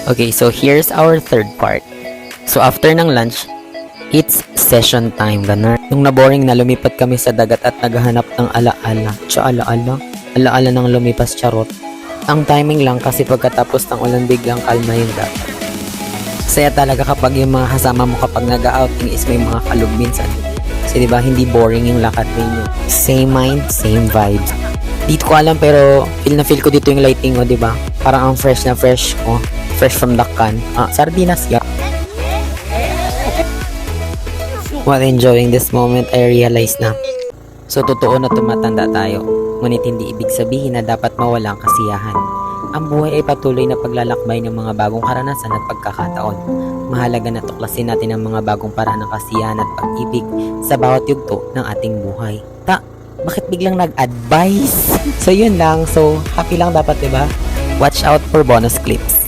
Okay, so here's our third part. So after ng lunch, it's session time, ganun. Nung naboring na lumipat kami sa dagat at naghahanap ng alaala. Alaala? Alaala ng lumipas, charot. Ang timing lang kasi pagkatapos ng ulan biglang kalma yung dagat. Saya talaga kapag yung mga kasama mo kapag nag-outing is may mga kalug minsan. Kasi diba, hindi boring yung lakad ninyo. Same mind, same vibes. Dito ko alam pero feel na feel ko dito yung lighting ko, diba? Parang ang fresh na fresh ko. Fresh from the can. Sardinas, yeah. While enjoying this moment, I realize na so totoo na tumatanda tayo. Ngunit hindi ibig sabihin na dapat mawala ang kasiyahan. Ang buhay ay patuloy na paglalakbay ng mga bagong karanasan at pagkakataon. Mahalaga na tuklasin natin ang mga bagong paraan ng kasiyahan at pag-ibig sa bawat yugto ng ating buhay. Bakit biglang nag-advise? So yun lang. So happy lang dapat, diba? Watch out for bonus clips.